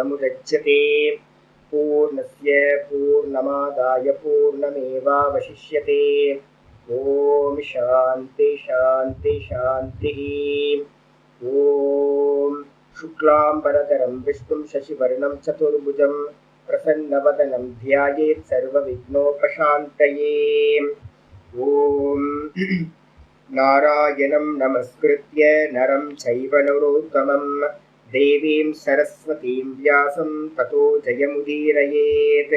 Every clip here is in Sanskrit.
पूर्णमेवावशिष्यते पूर्णस्य पूर्णमादाय पूर्णमेवावशिष्यते। ओम शांति शांति शांति। ओम शुक्लांबरधरं विष्णुं शशिवर्णं चतुर्भुजं प्रसन्नवदनं ध्यायेत् सर्वविघ्नोपशान्तये। ओम नारायणं नमस्कृत्य नरं चैव नरोत्तमं देवीं सरस्वतीं व्यासं ततो जयमुदीरयेत्।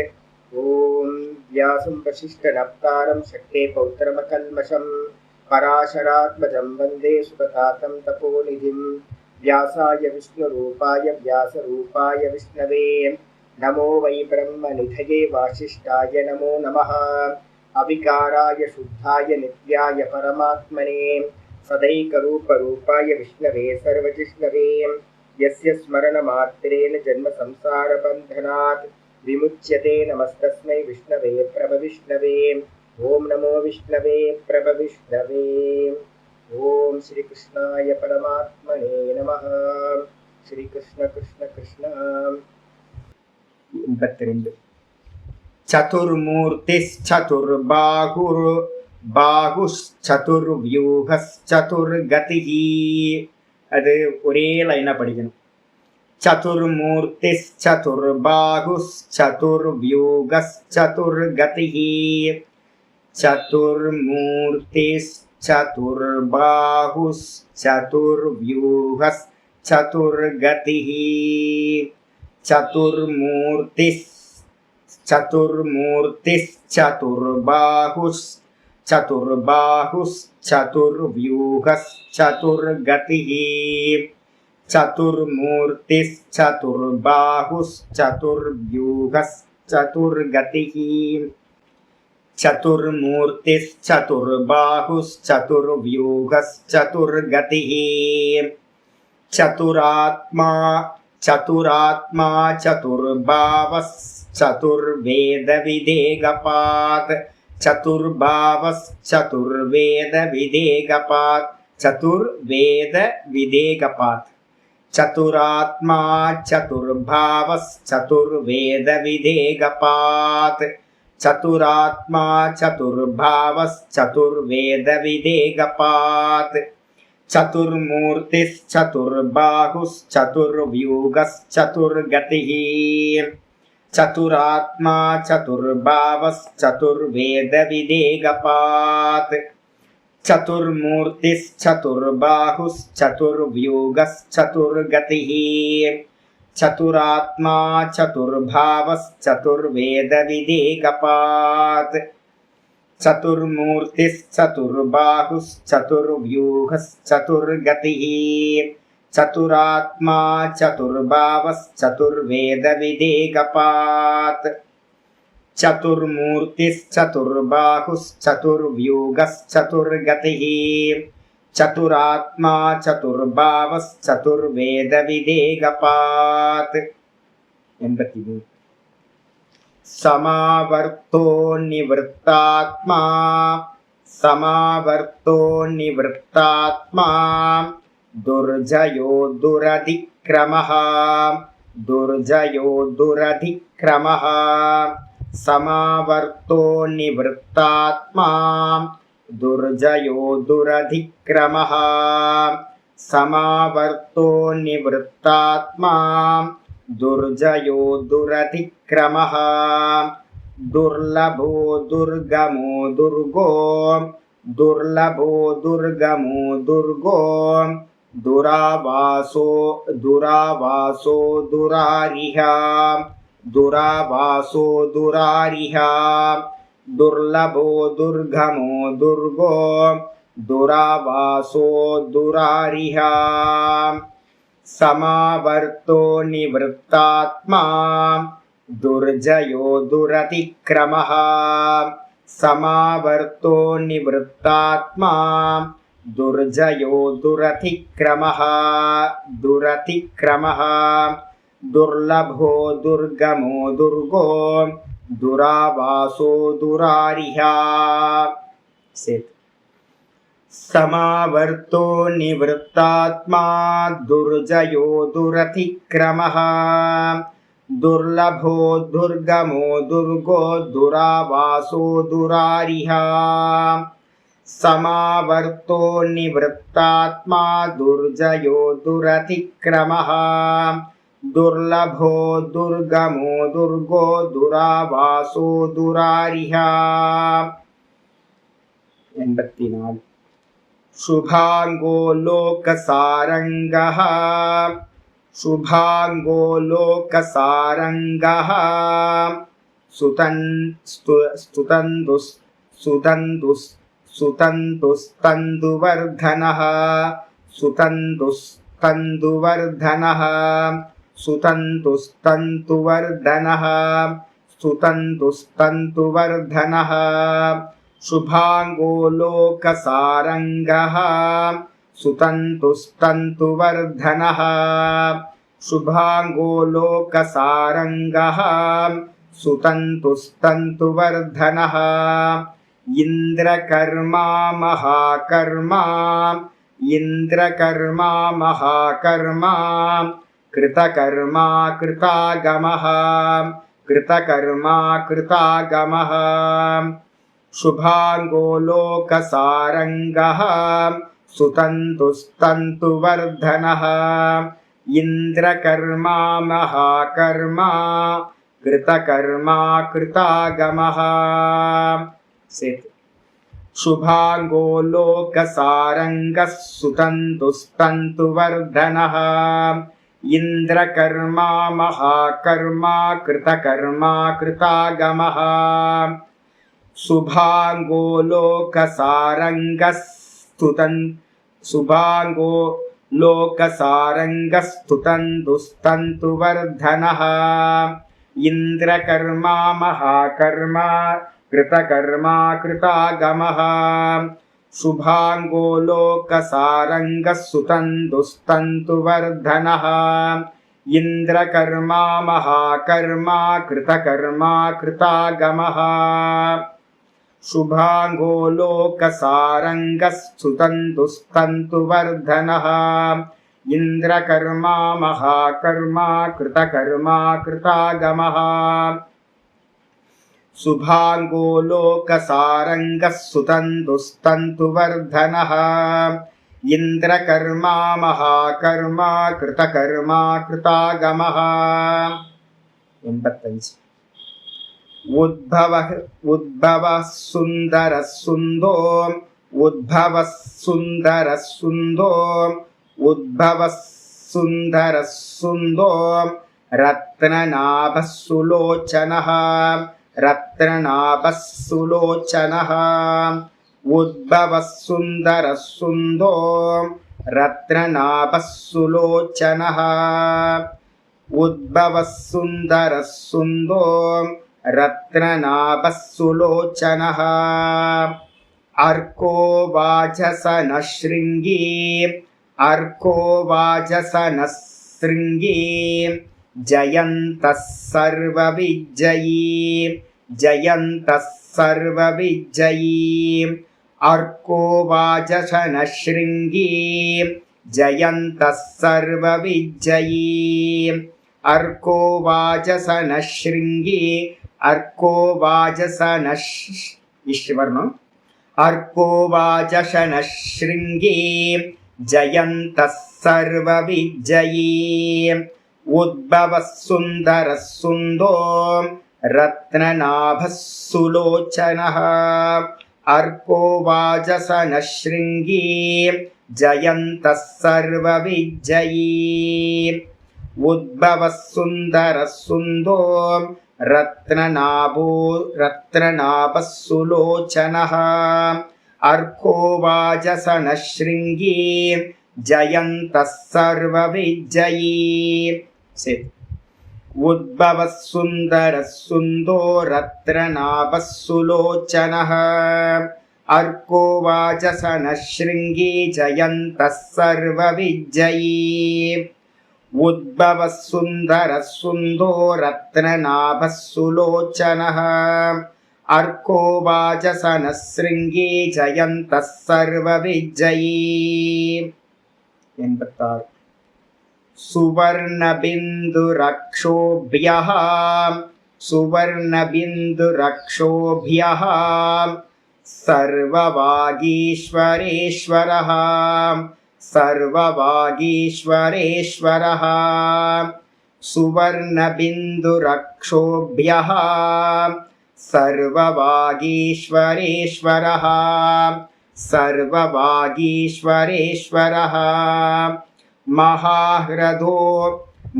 ओम व्यासं वसिष्ठनप्तारं शक्ते पौत्रमकल्मषं पराशरात्मजं वन्दे सुखतातं तपोनिधिं। व्यासाय विष्णुरूपाय व्यासरूपाय विष्णवे नमो वै ब्रह्मनिधये वासिष्ठाय नमो नमः। अविकाराय शुद्धाय नित्याय परमात्मने सदैकरूपरूपाय विष्णवे सर्वजिष्णवे यस्य स्मरणमात्रेण जन्म संसारबन्धनात् विमुच्यते। नमस्तस्मै विष्णवे प्रभविष्णवे। ओम नमो विष्णवे प्रभविष्णवे। ओम श्री कृष्णाय परमात्मने नमः। श्री कृष्ण कृष्ण कृष्ण। 82 चतुर्मूर्तिश्चतुर्बाहुर् बाहुश्चतुर्व्यूहश्चतुर्गतिः। அது ஒரே லைனா படிக்கணும். चतुर्मूर्तिश्चतुर्बाहुश्चतुर्व्यूहश्चतुर्गतिः चतुर्मूर्तिश्चतुर्बाहुश्चतुर्व्यूहश्चतुर्गतिः चतुर्मूर्तिश्चतुर्बाहुश्चतुर्व्यूहश्चतुर्गतिः चतुर्मूर्तिश्चतुर्बाहुश्चतुर्व्यूहश्चतुर्गतिः चतुर्मूर्तिश्चतुर्बाहुश्चतुर्व्यूहश्चतुर्गतिः चतुरात्मा चतुरात्मा चतुर्भावश्चतुर्वेदविदेहपात् चतुर्भावश्चतुर्वेदविदेहपात् चतुर्वेदविदेहपात् चतुरात्मा चतुर्भावश्चतुर्वेदविदेहपात् चतुरात्मा चतुर्भावश्चतुर्वेदविदेहपात् चतुर्मूर्तिश्चतुर्बाहुश्चतुर्व्यूहश्चतुर्गतिः चतुरात्मा चतुर्भावश्चतुर्वेदविदेहपात् चतुर्मूर्तिश्चतुर्बाहुश्चतुर्व्यूहश्चतुर्गतिः चतुरात्मा चतुर्भावश्चतुर्वेदविदेहपात् चतुर्मूर्तिश्चतुर्बाहुश्चतुर्व्यूहश्चतुर्गतिः चतुरात्मा चतुर्भावश्चतुर्वेदविदेहपात् चतुर्मूर्तिश्चतुर्बाहुश्चतुर्व्यूहश्चतुर्गतिः चतुरात्मा चतुर्भावश्चतुर्वेदविदेहपात् 83 समावर्तो निवृत्तात्मा समावर्तो निवृत्तात्मा दुर्जयो दुरधिक्रमः दुर्जयो दुरधिक्रमः समावर्तो निवृत्तात्मा दुर्जयो दुरधिक्रमः समावर्तो निवृत्तात्मा दुर्जयो दुरधिक्रमः दुर्लभो दुर्गमो दुर्गो दुर्लभो दुर्गमो दुर्गो दुरावासो दुरावासो दुरारिह दुरावासो दुरारिह दुर्लभो दुर्गमो दुर्गो दुरावासो दुरारिह समावर्तो निवृत्तात्मा दुर्जयो दुरतिक्रमः समावर्तो निवृत्तात्मा दुर्जयो दुरतिक्रमः दुरतिक्रमः दुर्लभो दुर्गमो दुर्गो दुरावासो दुरारिह समावर्तो निवृत्तात्मा दुर्जयो दुरतिक्रमः दुर्लभो दुर्गमो दुर्गो दुरावासो दुरारिः समावर्तो निवृत्तात्मा दुर्जयो दुरतिक्रमः दुर्लभो दुर्गमो दुर्गो दुरावासो दुरारिः 84 शुभांगो लोकसारंगः शुभांगो लोकसारंगः सुतन्तुस्तन्दुवर्धनः सुतन्तुस्तन्दुवर्धनः सुतन्तुस्तन्तुवर्धनः सुतन्तुस्तन्तुवर्धनः शुभांगो लोकसारंगः सुतन्तुस्तन्तुवर्धनः शुभांगो लोकसारंगः सुतन्तुस्तन्तुवर्धनः इन्द्रकर्मा महाकर्मा इन्द्रकर्मा महाकर्मा कृतकर्मा कृतागमः कृतकर्मा कृतागमः शुभांगो लोकसारंगः सुतन्तुस्तन्तुवर्धनः इन्द्रकर्मा महाकर्मा कृतकर्मा कृतागमः शुभांगो लोकसारंगः सुतन्तुस्तन्तुवर्धनः इन्द्रकर्मा महाकर्मा कृतकर्मा कृतागमः शुभांगो लोकसारंगः शुभांगो लोकसारंगः सुतन्तुस्तन्तुवर्धनः इन्द्रकर्मा महाकर्मा कृतकर्मा कृतागमः शुभांगो लोकसारंगः सुतन्तुस्तन्तुवर्धनः इन्द्रकर्मा महाकर्मा कृतकर्मा कृतागमः शुभांगो लोकसारंगः सुतन्तुस्तन्तुवर्धनः इन्द्रकर्मा महाकर्मा कृतकर्मा कृतागमः शुभांगो लोकसारंगः सुतन्तुस्तन्तुवर्धनः इन्द्रकर्मा महाकर्मा कृतकर्मा कृतागमः 85 उद्भवः सुन्दरः सुन्दो उद्भवः सुन्दरः सुन्दो उद्भवः सुन्दरः सुन्दो रत्ननाभः सुलोचनः रत्ननाभः सुलोचनः उद्भवः सुन्दरः सुन्दो रत्ननाभः सुलोचनः उद्भवः सुन्दरः सुन्दो रत्ननाभः सुलोचनः अर्को वाजसनः शृङ्गी अर्को वाजसनः शृङ्गी जयन्तः सर्वविजयी जयन्तः सर्वविजयी अर्को वाजसनः शृङ्गी जयन्तः सर्वविजयी अर्को वाजसनः शृङ्गी अर्को वाजसनः ईश्वरनो अर्को वाजसनः शृङ्गी जयन्तः सर्वविजयी उद्भवः सुन्दरः सुन्दो रत्ननाभः सुलोचनः अर्को वाजसनः शृङ्गी जयन्तः सर्वविजयी उद्भवः सुन्दरः सुन्दो रत्ननाभः सुलोचनः अर्को वाजसनः शृङ्गी जयन्तः सर्वविजयी उद्भवः सुन्दरः सुन्दो रत्ननाभः सुलोचनः अर्को वाजसनः शृङ्गी जयन्तः सर्वविजयी उद्भवः सुन्दरः सुन्दो रत्ननाभः सुलोचनः अर्को वाजसनः शृङ्गी जयन्तः सर्वविजयी 86 सुवर्णबिन्दुरक्षोभ्यः सुवर्णबिन्दुरक्षोभ्यः सर्ववागीश्वरेश्वरः सर्ववागीश्वरेश्वरः सुवर्णबिन्दुरक्षोभ्यः सर्ववागीश्वरेश्वरः सर्ववागीश्वरेश्वरः महाह्रदो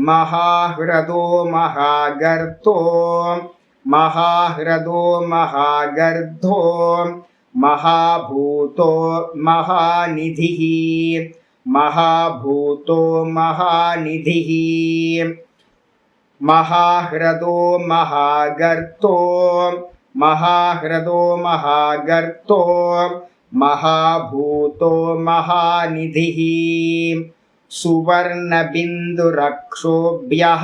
महाह्रदो महागर्तो महाह्रदो महागर्धो महाभूतो महानिधिः महाभूतो महानिधिः महाह्रदो महागर्तो महाह्रदो महागर्तो महाभूतो महानिधिः सुवर्णबिन्दुरक्षोभ्यः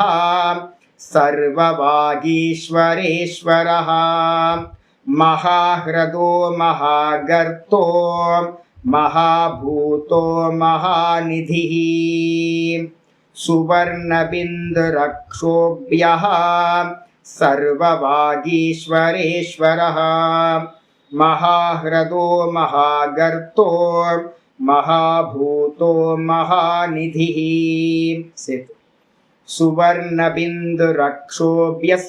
सर्ववागीश्वरेश्वरः महाह्रदो महागर्तो महाभूतो महानिधिः सुवर्णबिन्दुरक्षोभ्यः सर्ववागीश्वरेश्वरः महाह्रदो महागर्तो महाभूतो महानिधिः सुवर्णबिन्दुरक्षोभ्यः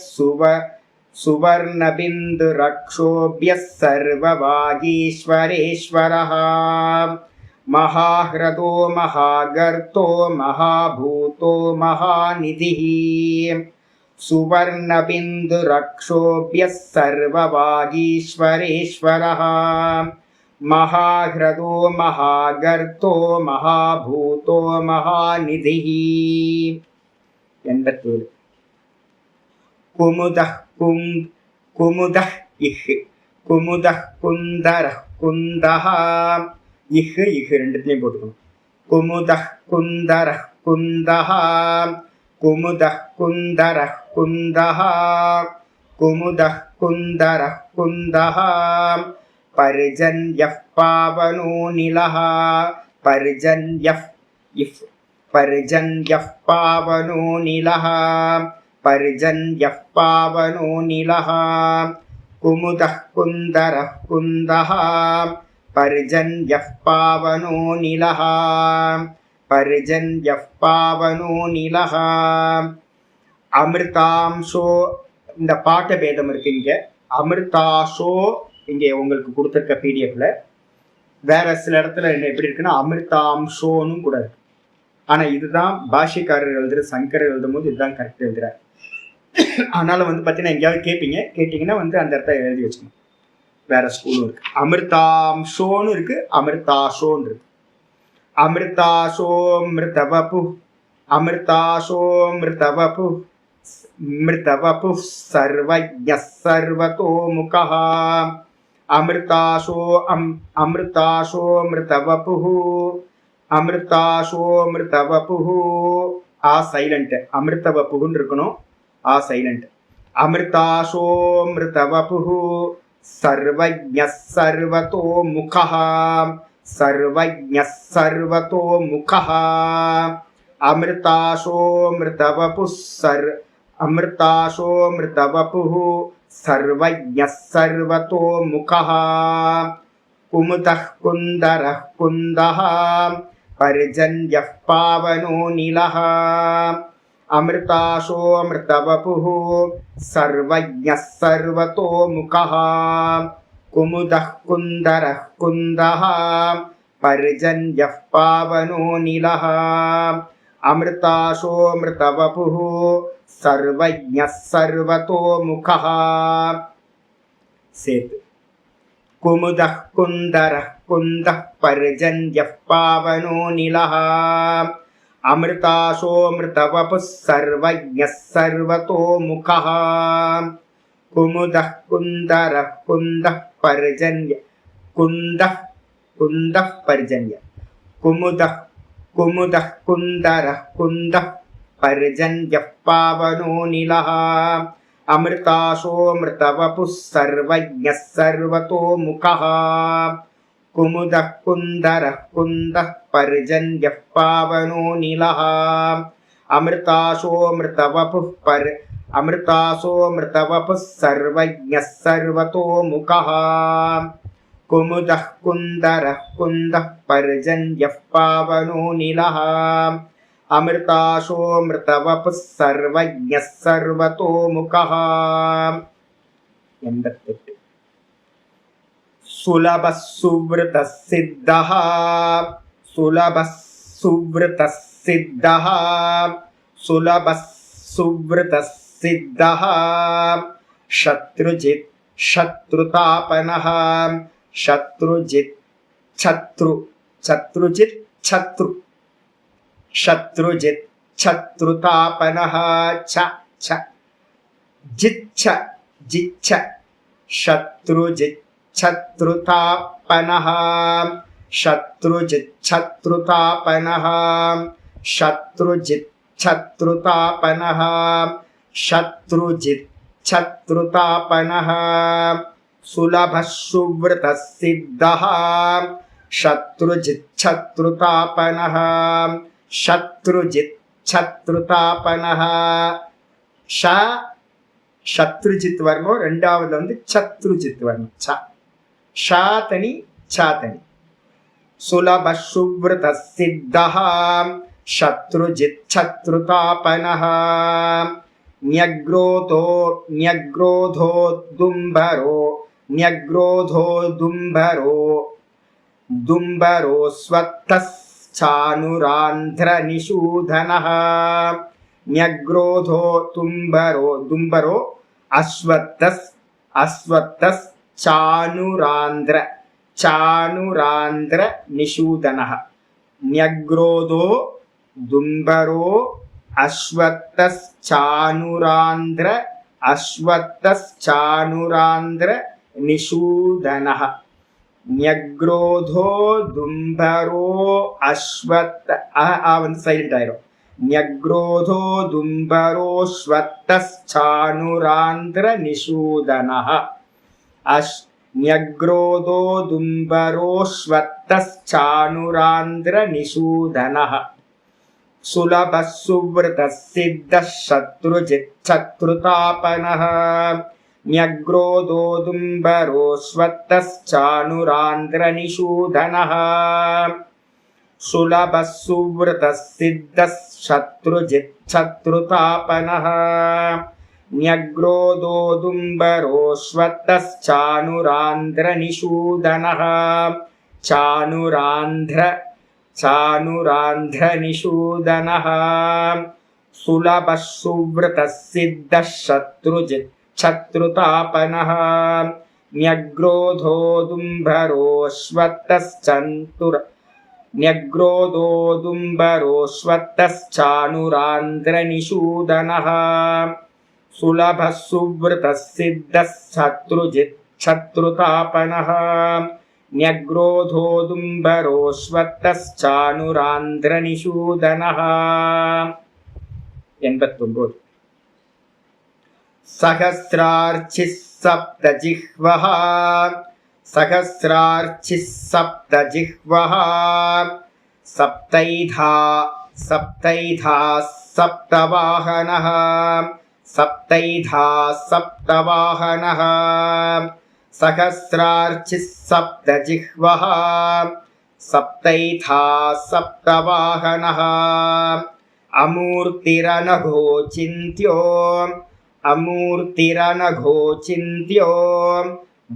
सुवर्णबिन्दुरक्षोभ्यः सर्ववागीश्वरेश्वरः महाह्रदो महागर्तो महाभूतो महानिधिः सुवर्णबिन्दुरक्षोभ्यः सर्ववागीश्वरेश्वरः महाह्रदो महागर्तो महाभूतो महानिधिः 87 कुमुदः कुमुदः इह् कुमुदः कुन्दरः कुन्दः इह् इह् ரெண்டுத்தையும் போட்டுக்கணும் कुमुदः कुन्दरः कुन्दः कुमुदः कुन्दरः कुन्दः कुमुदः कुन्दरः कुन्दः पर्जन्यः पावनो नीलः पर्जन्यः इफ् पर्जन्यः पावनो नीलः पर्जन्यः पावनो नीलः कुमुदः कुन्दरः कुन्दः पर्जन्यः पावनो नीलः पर्जन्यः पावनो नीलः அமிர்தாம்சோ இந்த பாட்ட பேதம் இருக்குங்க. அமிர்தாசோ இங்கே உங்களுக்கு கொடுத்துருக்க பிடிஎஃப்ல வேற சில இடத்துல என்ன எப்படி இருக்குன்னா அமிர்தாம்சோன்னு கூட இருக்கு. ஆனா இதுதான் பாஷிக்காரர் எழுதுற சங்கரர் எழுதும் போது இதுதான் கரெக்ட் எழுதுறாரு. அதனால பார்த்தீங்கன்னா எங்கேயாவது கேட்டீங்கன்னா அந்த இடத்த எழுதி வச்சுக்கணும். வேற ஸ்கூலும் இருக்கு. அமிர்தாம்சோன்னு இருக்கு, அமிர்தாசோன்னு இருக்கு. அமிர்தாசோ மிருதவபு அமிர்தாசோ மிருதவபு மிருதவபு சர்வஜ்ஞ சர்வதோ முகः அமிர்தாசோ அமிர்தாசோ மிருதவபு அமிர்தாசோ மிருதவபு ஆ சைலண்ட். அமிர்தவபுன்னு இருக்கணும், ஆ சைலண்ட். அமிர்தாசோ மிருதவபு सर्वज्ञ सर्वतो मुखः सर्वज्ञ सर्वतो मुखः अमृताशो मृतवपुः अमृताशो मृतवपुः सर्वज्ञ सर्वतो मुखः कुमुदः कुन्दरः कुन्दः पर्जन्यः पावनो नीलः अमृताशो अमृतवपुः सर्वज्ञः सर्वतो मुखः कुमुदः कुन्दरः कुन्दः पर्जन्यः पावनो नीलः अमृताशो अमृतवपुः सर्वज्ञः सर्वतो मुखः सेत् कुमुदः कुन्दरः कुन्दः पर्जन्यः पावनो नीलः अमृताशो मृतवपुः सर्वज्ञः सर्वतो मुखः कुमुदः कुन्दरः कुन्दः पर्जन्य कुन्दः कुन्दः पर्जन्य कुमुदः कुमुदः कुन्दरः कुन्दः पर्जन्यः पावनो नीलः अमृताशो मृतवपुः सर्वज्ञः सर्वतो मुखः कुमुदः कुन्दरः कुन्दः पर्जन्यः पावनो नीलः अमृताशोऽमृतवपुः अमृताशोऽमृतवपुः सर्वज्ञः सर्वतोमुखः कुमुदः कुन्दरः कुन्दः पर्जन्यः पावनो नीलः अमृताशोऽमृतवपुः सर्वज्ञः सर्वतोमुखः सुलभः सुवृतः सिद्धः सुलभः सुवृतः सिद्धः सुलभः सुवृतः सिद्धः शत्रुजित् शत्रुतापनः शत्रुजित् शत्रुजित् शत्रुजित् शत्रुतापनः छ जिच्छ जिच्छ शत्रुजित् शत्रुतापनः शत्रुजित् शत्रुतापनः शत्रुजित् शत्रुतापनः शत्रुजित् शत्रुतापनः सुलभः सुवृतः सिद्धः शत्रुजित् शत्रुतापनः शत्रुजित् शत्रुतापनः शत्रुजित् वर्णो ரெண்டாவது வந்து சத்ருஜித் வர்ணம் ஷாதனி சாதனி सुलभः सुवृतः सिद्धः शत्रुजित् शत्रुतापनः न्यग्रोधो दुम्बरो स्वत्तश्चानुरान्ध्रनिषूदनः न्यग्रोधो दुम्बरो चानुरान्ध्र निषूदनः न्यग्रोधो दुम्बरो अश्वत्थश्चानुरान्ध्र निषूदनः न्यग्रोधो दुम्बरो सैलेंट आयिரும் न्यग्रोधो दुम्बरोऽश्वत्थश्चानुरान्ध्र निषूदनः न्यग्रोधो दुम्बरोऽश्वत्थश्चानुरान्ध्र निषूदनः सुलभः सुवृतः सिद्धः शत्रुजित् शत्रुतापनः न्यग्रोधो दुम्बरोऽश्वत्थश्चानुरान्ध्र निषूदनः सुलभः सुवृतः सिद्धः शत्रुजित् शत्रुतापनः न्यग्रोधो दुम्बरोऽश्वत्थश्चानुरान्ध्र निषूदनः चानुरान्ध्र निषूदनः सुलभः सुवृतः सिद्धः शत्रुजित् शत्रुतापनः न्यग्रोधो दुम्बरोऽश्वत्थश्चानुरान्ध्र निषूदनः सुलभः सुवृतः सिद्धः शत्रुजित् शत्रुतापनः न्यग्रोधो दुम्बरोऽश्वत्थश्चानुरान्ध्र निषूदनः 89 सहस्रार्चिः सप्तजिह्वः सहस्रार्चिः सप्तजिह्वः सप्तैधा सप्तवाहनः सप्तैधा सप्तवाहनः सहस्रार्चिः सप्तजिह्वः सप्तैधा सप्तवाहनः अमूर्तिरनघोचिन्त्यो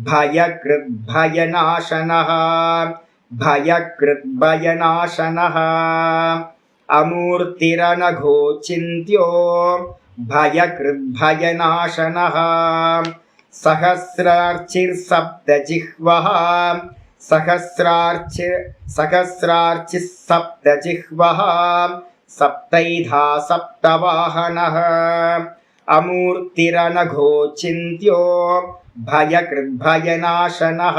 भयकृद्भयनाशनः अमूर्तिरनघोचिन्त्यो भयकृद्भयनाशनः सहस्रार्चिर्सप्तजिह्वः सहस्रार्चिः सप्तजिह्वः सप्तैधा सप्तवाहनः अमूर्तिरनघोचिन्त्यो भयकृद्भयनाशनः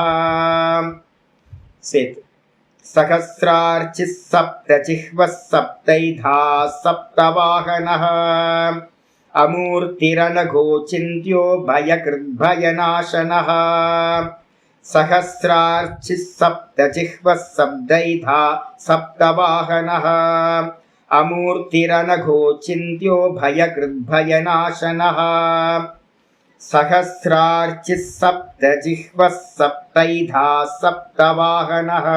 सेतु सहस्रार्चिः सप्तजिह्वः सप्तैधा सप्तवाहनः अमूर्तिरनघोचिन्त्यो भयकृद्भयनाशनः सहस्रार्चि सप्तजिह्वः सप्तैधा सप्तवाहनः अमूर्तिरनघो चिन्त्यो भयकृद्भयनाशनः सहस्रार्चि सप्तजिह्वः सप्तैधा सप्तवाहनः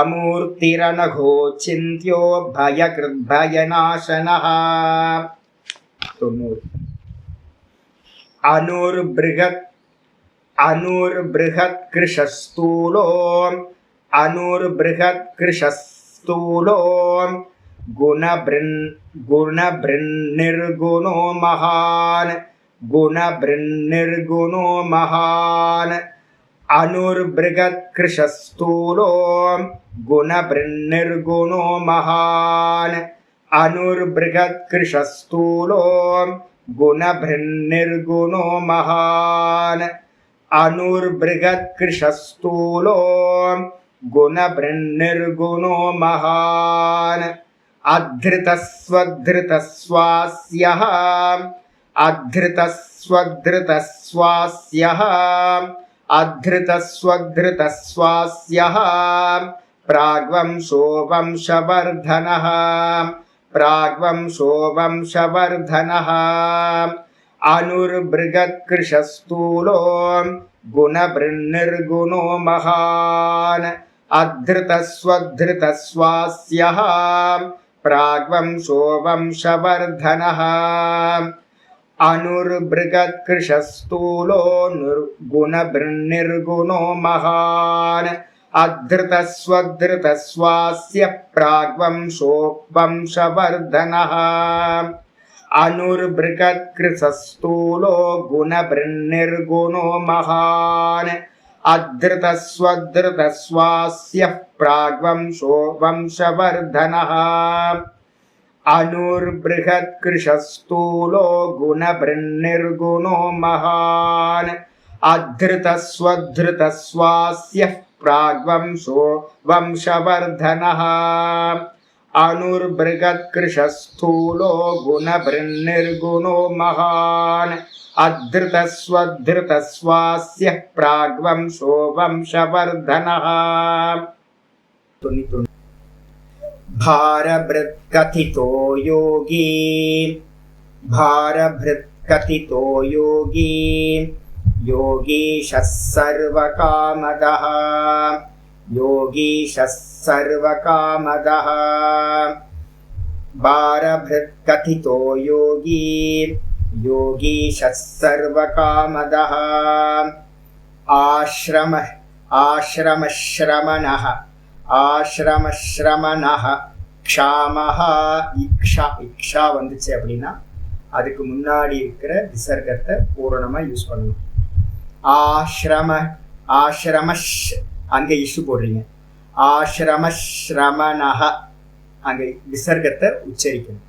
अमूर्तिरनघो चिन्त्यो भयकृद्भयनाशनः 90 अनुर्बृहत्कृशस्तूलो गुणभृन्निर्गुणो महान् अनुर्बृहत्कृशस्तूलो गुणभृन्निर्गुणो महान् अनुर्बृहत्कृशस्तूलो गुणभृन्निर्गुणो महान् अनुर्बृहत्कृशस्तूलो गुणभृन्निर्गुणो महान् अधृतस्वधृतस्वास्यः अधृतस्वधृतस्वास्यः प्राग्वंशो वंशवर्धनः अनुर्बृहत्कृशस्तूलो गुणभृन्निर्गुणो महान् अधृतस्वधृतस्वास्यः प्राग्वंशो वंशवर्धनः अनुर्बृहत्कृशस्तूलो गुणभृन्निर्गुणो महान् अधृतस्वधृतस्वास्य प्राग्वंशो वंशवर्धनः अनुर्बृहत्कृशस्तूलो गुणभृन्निर्गुणो महान् अधृतस्वधृतस्वास्य प्राग्वंशो वंशवर्धनः अनुर्बृहत्कृशस्तूलो गुणभृन्निर्गुणो महान् अधृतस्वधृतस्वास्य प्राग्वंशो वंशवर्धनः अनुर्बृहत्कृशस्थूलो गुणभृन्निर्गुणो महान् अधृतस्वधृतस्वास्य प्राग्वंशो वंशवर्धनः भारभृत्कथितो योगी योगीशः सर्वकामदः भारभृत्कथितो योगीशः सर्वकामदः ஆசிரமஸ்ரமணः க்ஷாமஹ இக்ஷா வந்துச்சு அப்படின்னா அதுக்கு முன்னாடி இருக்கிற விசர்க்கத்தை பூரணமா யூஸ் பண்ணணும். ஆசிரமஷ் அங்க இஷு போடுறீங்க. ஆசிரமஸ்ரமணः அங்க விசர்க்கத்தை உச்சரிக்கணும்.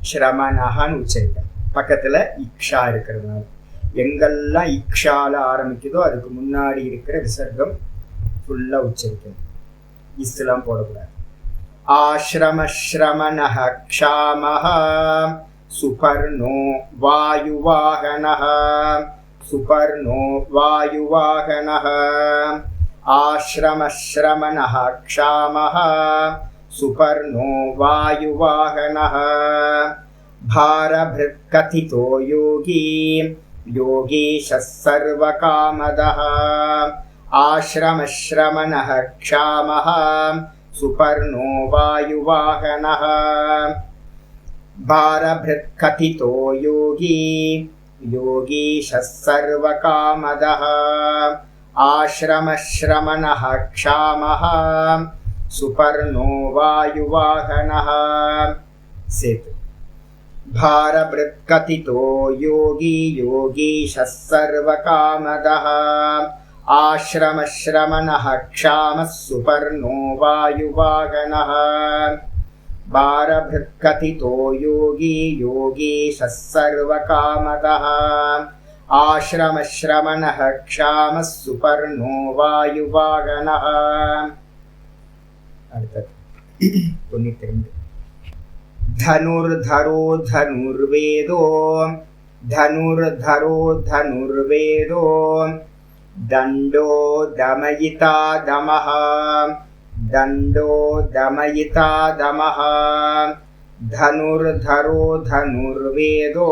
ஸ்ரமணஹன்னு உச்சரிக்கணும். பக்கத்துல இக்ஷா இருக்கிறதுனால எங்கெல்லாம் இக்ஷால ஆரம்பிக்குதோ அதுக்கு முன்னாடி இருக்கிற விசர்க்கம் ஃபுல்லா உச்சரிக்கணும். இஸ்லாம் போடக்கூடாது. ஆசிரமஸ்ரமணः க்ஷாமஹ சுபர்ணோ வாயுவாகனः ஆசிரமஸ்ரமணः க்ஷாமஹ சுபர்ணோ வாயுவாகனः भारभृत्कथितो योगीशः सर्वकामदः आश्रमश्रमणः क्षामः सुपर्णो वायुवाहनः भारभृत्कथितो योगीशः सर्वकामदः आश्रमश्रमणः क्षामः सुपर्णो वायुवाहनः सेतु भारभृत्कथितो योगीशः सर्वकामदः आश्रमश्रमणः क्षामः सुपर्णो वायुवाहनः भारभृत्कथितो योगीशः सर्वकामदः आश्रमश्रमणः क्षामः सुपर्णो वायुवाहनः. धनुर्धरो धनुर्वेदो दण्डो दमयिता दमः दण्डो दमयिता दमः धनुर्धरो धनुर्वेदो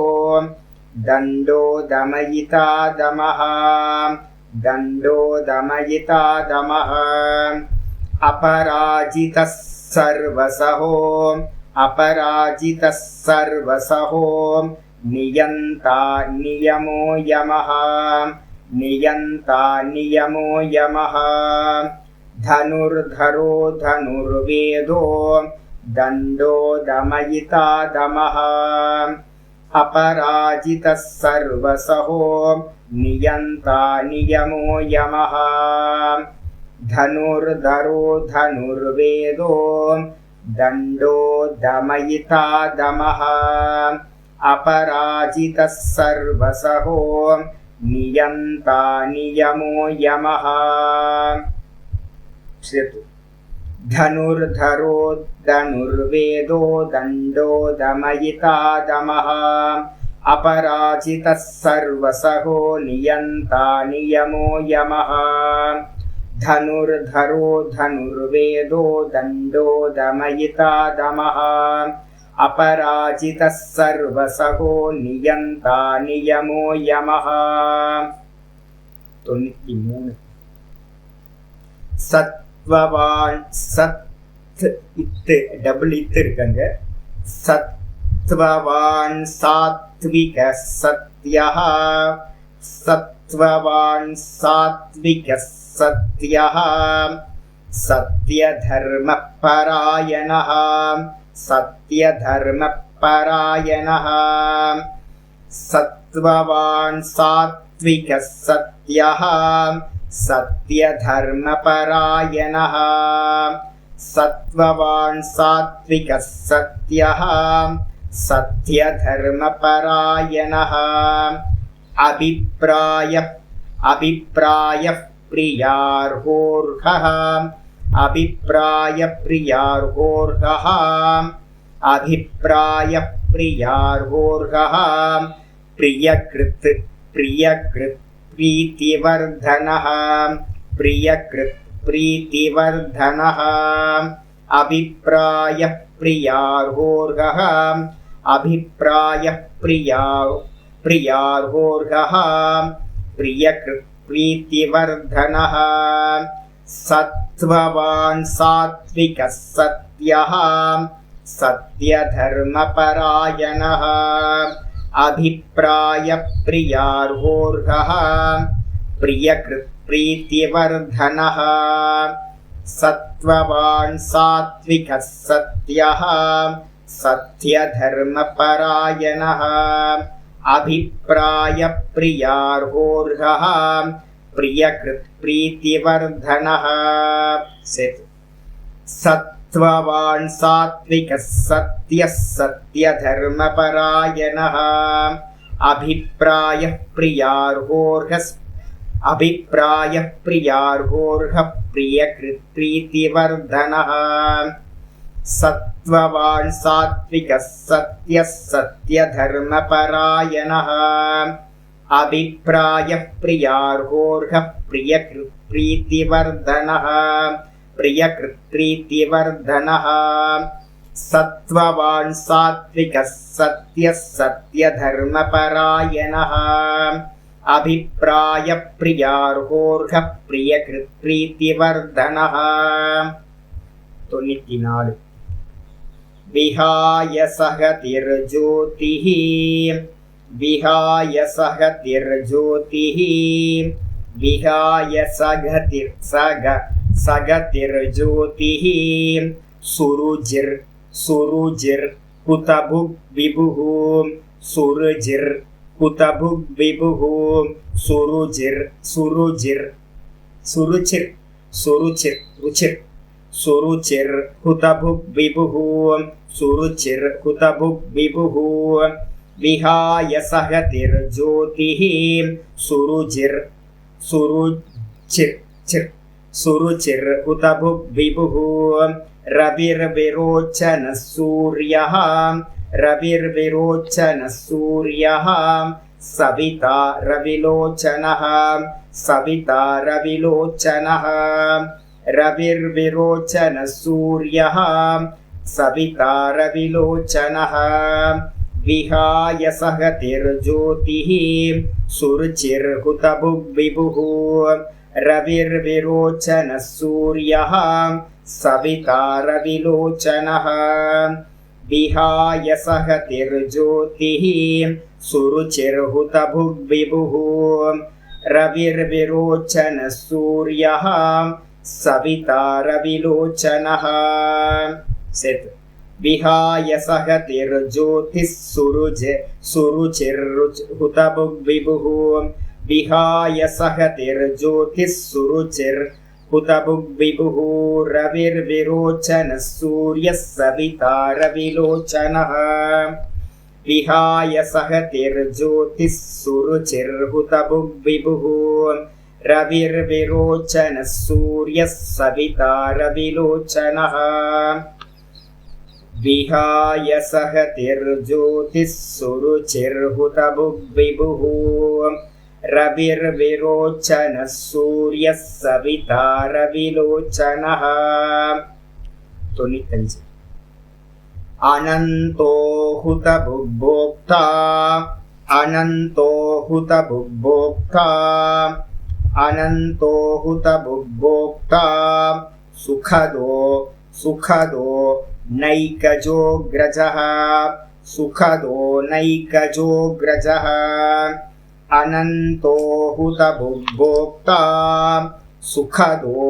दण्डो दमयिता दमः दण्डो दमयिता दमः अपराजितः सर्वसहो अपराजितः सर्वसहो नियन्ता नियमो यमः नियन्ता नियमो यमः धनुर्धरो धनुर्वेदो दण्डो दमयिता दमः अपराजितः सर्वसहो नियन्ता नियमो यमः धनुर्धरो धनुर्वेदो दण्डो दमयिता दमः अपराजितः सर्वसहो नियन्ता नियमो यमः धनुर्धरो धनुर्वेदो दण्डो दमयिता दमः अपराजितः सर्वसहो नियन्ता नियमो यमः धनुर्धरो धनुर्वेदो दण्डो दमयिता दमः अपराजितः सर्वसहो नियन्ता नियमो यमः 93 सत्ववान् सत् इत् डबल इत् இருக்குங்க सत्ववान् सात्विक सत्यः सत्ववान् सात्विक सत्यः सत्यधर्मपरायणः सत्यधर्मपरायणः सत्ववान् सात्विक सत्यः सत्यधर्मपरायणः सत्ववान् सात्विक सत्यः सत्यधर्मपरायणः अभिप्रायः प्रियार्होर्हः अभिप्रायप्रियार्होर्हः अभिप्रायप्रियार्होर्हः प्रियकृत् प्रीतिवर्धनः प्रियकृत् प्रीतिवर्धनः अभिप्रायप्रियार्होर्हः अभिप्रायप्रियार्होर्हः प्रियकृत् प्रीतिवर्धनः सत्ववान् सात्विक सत्यः सत्यधर्मपरायणः अभिप्रायप्रियार्होर्हः प्रियकृत् प्रीतिवर्धनः सत्ववान् सात्विक सत्यः सत्यधर्मपरायणः अभिप्रायप्रियार्होर्हः प्रियकृत् प्रीतिवर्धनः सत्ववान् सात्विक सत्यः सत्यधर्मपरायणः अभिप्रायप्रियार्होर्हः अभिप्रायप्रियार्होर्हः प्रियकृत् प्रीतिवर्धनः सत्ववान् सात्विक सत्यः सत्यधर्मपरायणः अभिप्रायप्रियार्होर्हः प्रियकृत् प्रीतिवर्धनः प्रियकृत् प्रीतिवर्धनः सत्ववान् सात्विक सत्यः सत्यधर्मपरायणः अभिप्रायप्रियार्होर्हः प्रियकृत् प्रीतिवर्धनः 94 विहाय सहतिर्ज्योतिः विहाय सहतिर्ज्योतिः विहाय सगतिर्ज्योतिः सुरुजिर् कुतभुग् विभुः सुरुजिर् कुतभुग् विभुः सुरुचिर् हुतभुग् विभुः सुरुचिर् हुतभुग् विभुः विहाय सहतिर्ज्योतिः सुरुचिर् हुतभुग् विभुः रविर्विरोचनः सूर्यः सविता रविलोचनः सविता रविलोचनः रविर्विरोचनः सूर्यः सविता रविलोचनः विहाय सहतिर्ज्योतिः सुरुचिर्हुतभुग्विभुः रविर्विरोचनः सूर्यः सविता रविलोचनः विहाय सहतिर्ज्योतिः सुरुचिर्हुतभुग्विभुः रविर्विरोचनः सूर्यः सविता रविलोचनः विहाय सहतिर्ज्योतिः सुरुचिर्हुतभुग्विभुः विहाय सहतिर्ज्योतिः सुरुचिर्हुतभुग्विभुः रविर्विरोचनः सूर्यः सविता रविलोचनः विहाय सहतिर्ज्योतिः सुरुचिर्हुतभुग्विभुः रविर्विरोचनः सूर्यः सविता रविलोचनः विहाय सहतिर्ज्योतिः सुरुचिर्हुतभुग्विभुः रविर्विरोचनः सूर्यः सविता रविलोचनः 95 अनन्तो हुतभुग्भोक्ता अनन्तो हुतभुग्भोक्ता अनन्तो हुतभुग्भोक्ता सुखदो नैकजोऽग्रजः सुखदो नैकजोऽग्रजः अनन्तो हुतभुग्भोक्ता सुखदो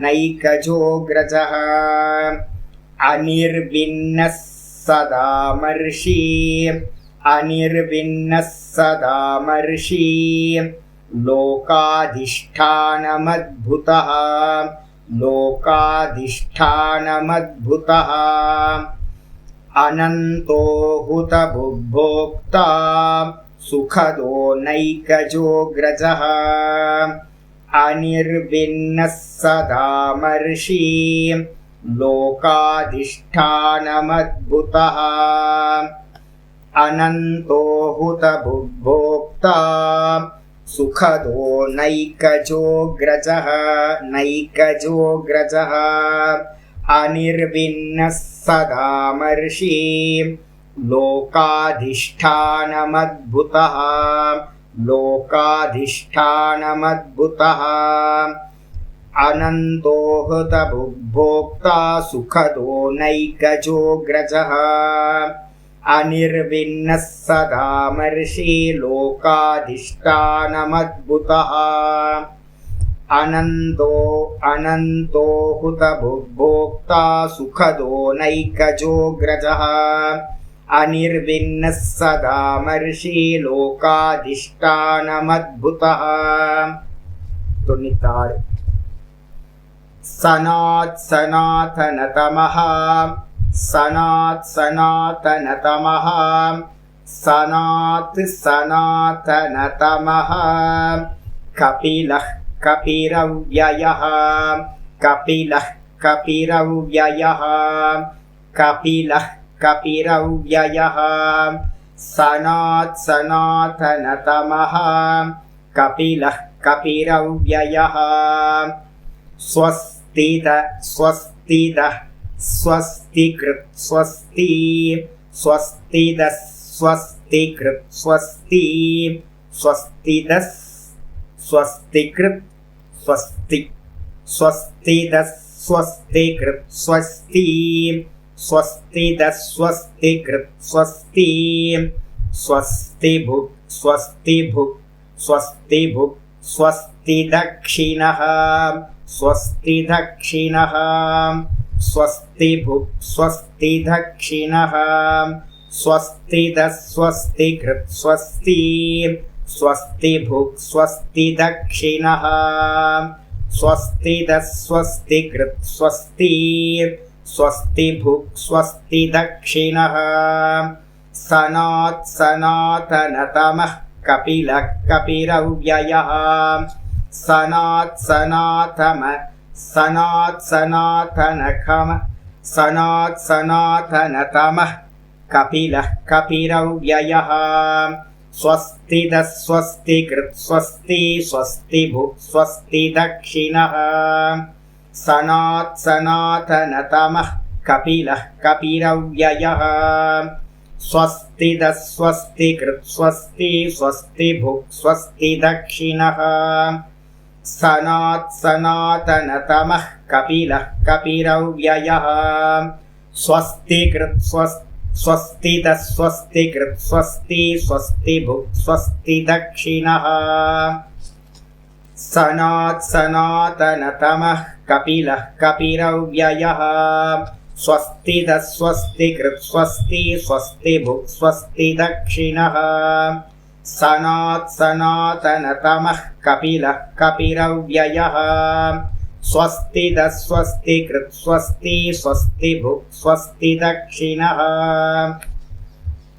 नैकजोऽग्रजः अनिर्विन्नः सदामर्षि अनिर्विन्नः सदामर्षि लोकाधिष्ठानमद्भुतः लोकाधिष्ठानमद्भुतः अनन्तो हुतभुग्भोक्ता सुखदो नैकजोऽग्रजः अनिर्विन्नः सदामर्षि लोकाधिष्ठानमद्भुतः अनन्तो हुतभुग्भोक्ता सुखदो नैकजोऽग्रजः नैकजोऽग्रजः अनिर्विन्नः सदामर्षि लोकाधिष्ठानमद्भुतः लोकाधिष्ठानमद्भुतः अनन्तो हुतभुग्भोक्ता सुखदो नैकजोऽग्रजः अनिर्विन्नः सदामर्षि लोकाधिष्ठानमद्भुतः अनन्तो हुतभुग्भोक्ता सुखदो नैकजोऽग्रजः अनिर्विन्नः सदामर्षि लोकाधिष्ठानमद्भुतः 96 सनातनतमः सनातनतमः सनातनतमः कपिलः कपिरव्ययः कपिलः कपिरव्ययः कपिलः कपिरव्ययः सनातनतमः कपिलः कपिरव्ययः स्वस्तिदः स्वस्तिकृत् स्वस्ति स्वस्तिदः स्वस्तिकृत् स्वस्ति स्वस्तिदः स्वस्तिकृत् स्वस्ति स्वस्तिदः स्वस्तिकृत् स्वस्ति स्वस्तिदः स्वस्तिकृत् स्वस्ति स्वस्तिभुक् स्वस्तिभुक् स्वस्तिभुक् स्वस्तिदक्षिणः स्वस्तिदक्षिणः स्वस्तिभुक् स्वस्तिदक्षिणः स्वस्तिदः स्वस्तिकृत् स्वस्ति स्वस्तिभुक् स्वस्तिदक्षिणः स्वस्तिदः स्वस्तिकृत् स्वस्ति स्वस्तिभुक् स्वस्तिदक्षिणः सनातनतमः कपिलः कपिरव्ययः सनातनतमः कपिलः कपिरव्ययः स्वस्ति स्वस्ति कृत् स्वस्ति स्वस्ति भुक् स्वस्ति दक्षिणः सनातनतमः कपिलः कपिरव्ययः स्वस्ति स्वस्ति कृत् स्वस्ति स्वस्ति भुक् स्वस्ति दक्षिणः सनातनतमः कपिलः कपिरव्ययः स्वस्ति कृत् स्वस्ति स्वस्ति कृत् स्वस्ति स्वस्ति भुक् स्वस्ति दक्षिणः सनातनतमः कपिलः कपिरव्ययः स्वस्ति स्वस्ति कृत् स्वस्ति स्वस्ति भुक् स्वस्ति दक्षिणः सनातनतमः कपिलः कपिरव्ययः स्वस्ति स्वस्ति कृत् स्वस्ति स्वस्ति भुक् स्वस्ति दक्षिणः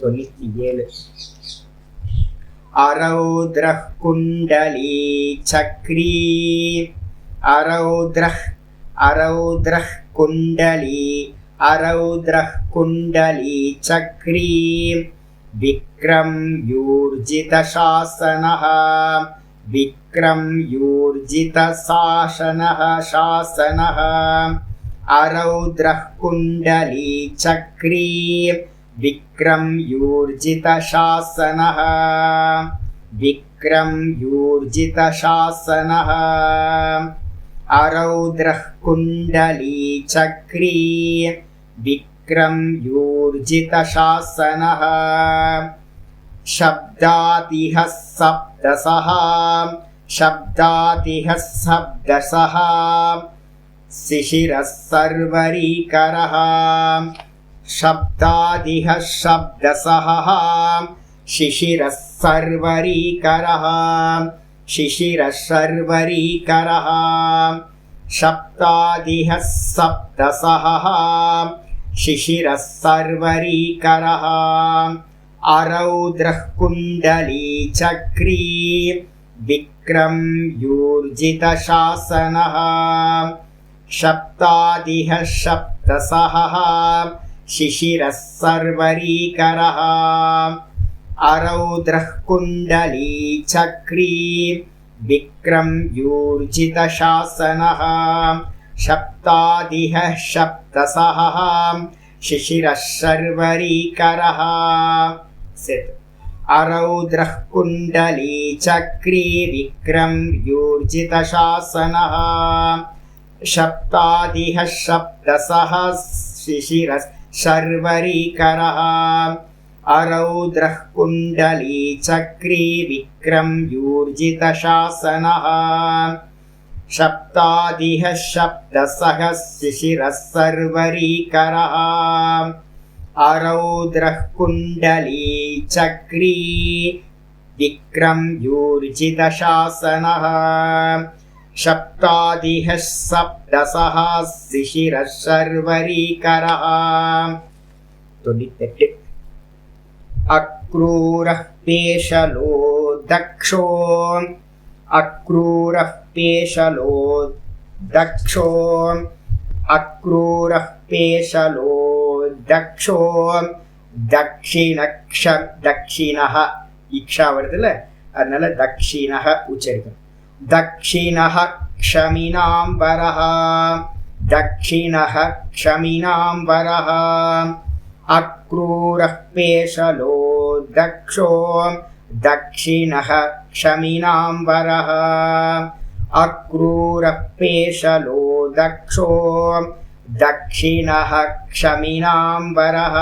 97 अरौद्रः कुण्डली चक्री अरौद्रः कुण्डली चक्री विक्रम्यूर्जितशासनः शासनः अरौद्रः कुण्डली चक्री विक्रम्यूर्जितशासनः अरौद्रः कुण्डली चक्री विक्रम्यूर्जितशासनः शब्दातिः शब्दसः शिशिरः सर्वरीकरः शब्दादिः शब्दसः शिशिरः सर्वरीकरः शब्दादिः सप्तसः शिशिरः सर्वरीकरः अरौद्रः कुण्डली चक्री विक्रम्यूर्जितशासनः शब्दादिः सप्तसः शिशिरः सर्वरीकरः अरौद्रः कुण्डली चक्री विक्रम्यूर्जितशासनः शब्दादिः सप्तसः शिशिरः सर्वरीकरः अरौद्रः कुण्डली चक्री विक्रम्यूर्जितशासनः शब्दादिः सप्तसः शिशिरः सर्वरीकरः अरौद्रः कुण्डली चक्री विक्रम्यूर्जितशासनः शब्दादिः सप्तसः शिशिरः सर्वरीकरः अरौद्रः कुण्डली चक्री विक्रम्यूर्जितशासनः शब्दादिः सप्तसः शिशिरः सर्वरीकरः 98 अक्रूरः पेशलो दक्षो अक्रूरः पेशलो दक्षो दक्षिणः इक्षा வருதுல அதனால दक्षिणः உச்சரிக்கணும் दक्षिणः क्षमीनांबरः अक्रूरः पेशलो दक्षो दक्षिणः क्षमीनांबरः अक्रूरः पेशलो दक्षो दक्षिणः क्षमीनांबरः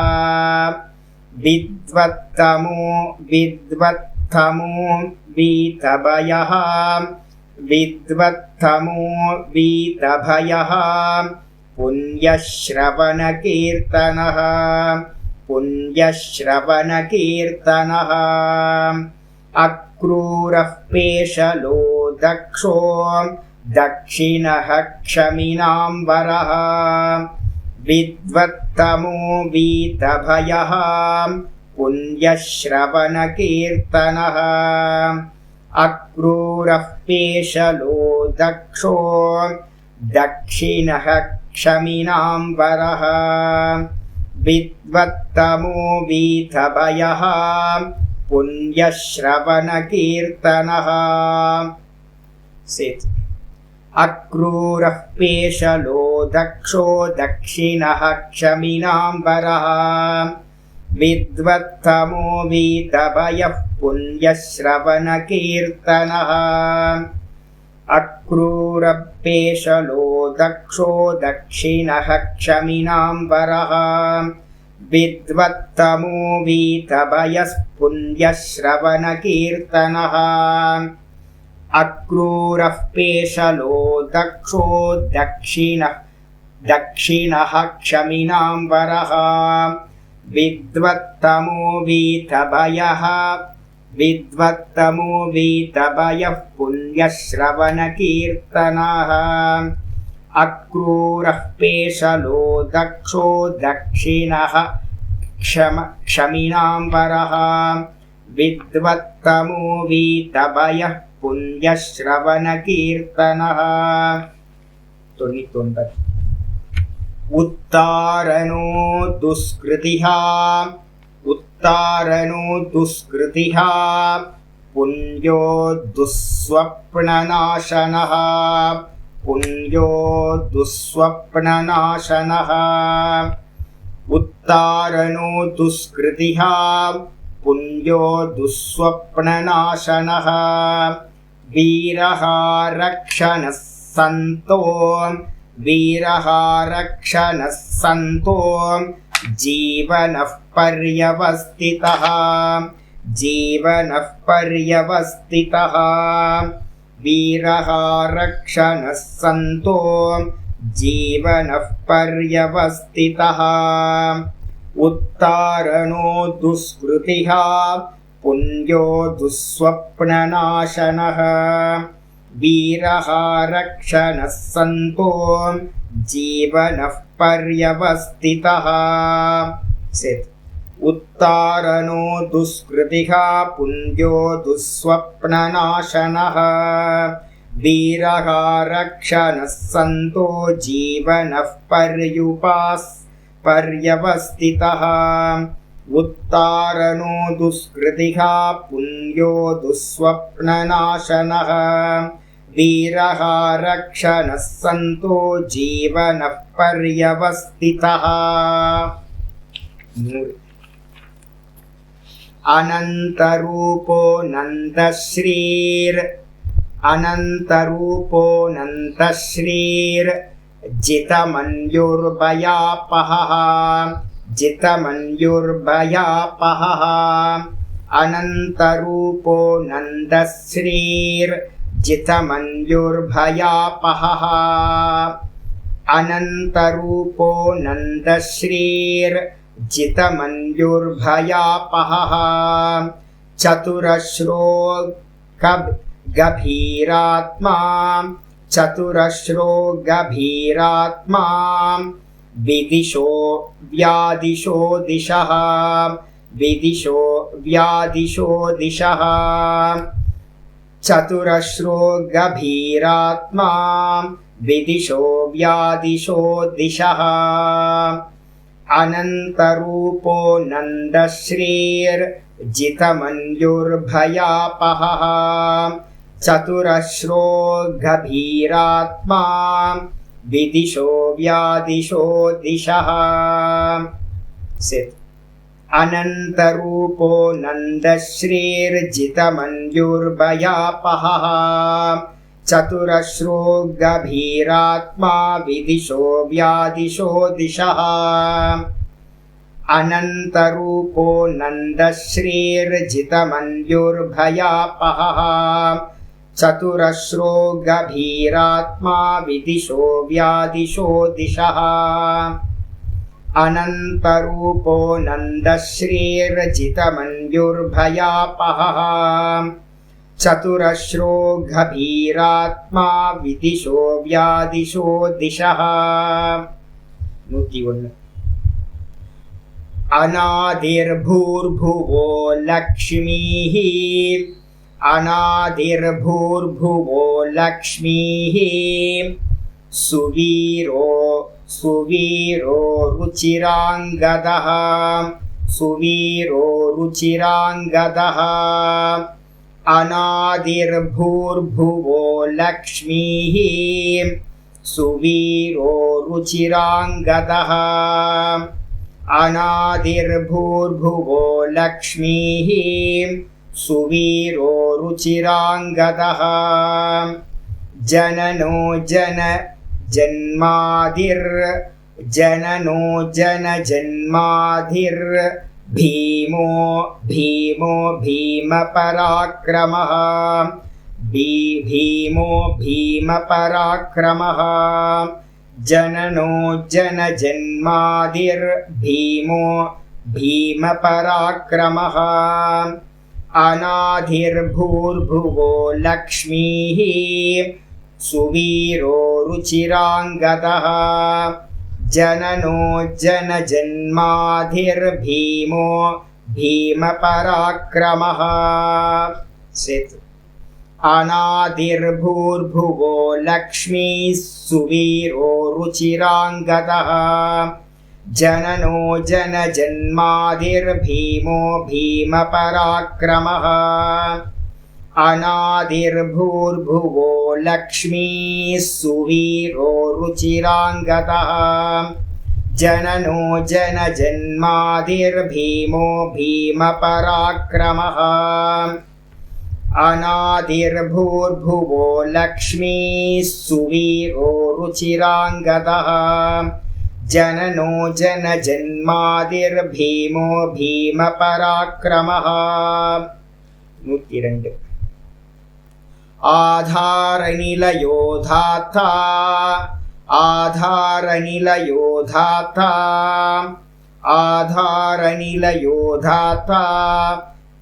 विद्वत्तमो वीतभयः पुण्यश्रवणकीर्तनः अक्रूरः पेशलो दक्षो दक्षिणः क्षमीनांबरः विद्वत्तमो वीतभयः पुण्यश्रवणकीर्तनः अक्रूरः पेशलो दक्षो दक्षिणः क्षमीनांबरः विद्वत्तमो वीतभयः पुण्यश्रवणकीर्तनः अक्रूरः पेशलो दक्षो दक्षिणः क्षमिनाम्बरः विद्वत्तमो वीतभयः पुण्यश्रवणकीर्तनः अक्रूरः पेशलो दक्षो दक्षिणः क्षमिनाम्बरः विद्वत्तमो वीतभयः पुण्यश्रवणकीर्तनः अक्रूरः पेशलो दक्षो दक्षिणः क्षमिनाम्बरः विद्वत्तमो वीतभयः पुण्यश्रवणकीर्तनः अक्रूरः पेशलो दक्षो दक्षिणः क्षमिनाम्बरः विद्वत्तमो वीतभयः पुण्यश्रवणकीर्तनः 99 उत्तारणो दुष्कृतिः पुण्यो दुःस्वप्ननाशनः उत्तारणो दुष्कृतिः पुण्यो दुःस्वप्ननाशनः वीरः रक्षणः सन्तो जीवनः पर्यवस्थितः वीरः रक्षणः सन्तो जीवनः पर्यवस्थितः उत्तारणो दुष्कृतिः पुण्यो दुःस्वप्ननाशनः वीरः रक्षणः सन्तो जीवनः पर्यवस्थितः उत्तारणो दुष्कृतिः पुण्यो दुःस्वप्ननाशनः वीरः रक्षणः सन्तो जीवनः पर्यवस्थितः उत्तारणो दुष्कृतिः पुण्यो दुःस्वप्ननाशनः वीरः रक्षणः सन्तो जीवनः पर्यवस्थितः अनन्तरूपो नन्दश्रीर् जितमन्युर्भयापहः अनन्तरूपो नन्दश्रीर् जितमन्युर्भयापहः अनन्तरूपो नन्दश्रीर् जितमन्युर्भयापहः चतुरश्रो गभीरात्मा विदिशो व्यादिशो दिशः चतुरश्रो गभीरात्मा विदिशो व्यादिशो दिशः अनन्तरूपो नन्दश्रीर् जितमन्युर्भयापहः चतुरश्रो गभीरात्मा विदिशो व्यादिशो दिशः अनन्तरूपो नन्दश्रीर्जितमन्युर्भयापहः चतुरश्रो गभीरात्मा विदिशो व्यादिशो दिशः अनन्तरूपो नन्दश्रीर्जितमन्युर्भयापहः चतुरश्रो गभीरात्मा विदिशो व्यादिशो दिशः अनन्तरूपो नन्दश्रीर्जितमन्युर्भयापहः चतुरश्रो गभीरात्मा विदिशो व्यादिशो दिशः 101 अनादिर्भूर्भुवो लक्ष्मीः सुवीरो रुचिराङ्गदः सुवीरो रुचिराङ्गदः अनादिर्भूर्भुवो लक्ष्मीः सुवीरो रुचिराङ्गदः अनादिर्भूर्भुवो लक्ष्मीः सुवीरो रुचिराङ्गदः जननो जननो जन्मादिर् भीमो भीमपराक्रमः भीमो भीमपराक्रमः जननो जन्मादिर्भीमो भीमपराक्रमः अनादिर्भूर्भुवो लक्ष्मीः सुवीरो रुचिराङ्गदः जननो जन्मादिर्भीमो भीमपराक्रमः अनादिर्भूर्भुवो लक्ष्मीः सुवीरो रुचिराङ्गदः जननो जन्मादिर्भीमो भीमपराक्रमः अनादिर्भूर्भुवो लक्ष्मीः सुवीरो रुचिराङ्गदः जननो जन्मादिर्भीमो भीमपराक्रमः अनादिर्भूर्भुवो लक्ष्मीः सुवीरो रुचिराङ्गदः जननो जन्मादिर्भीमो भीमपराक्रमः 102 आधारनिलयोधाता आधारनिलयोधाता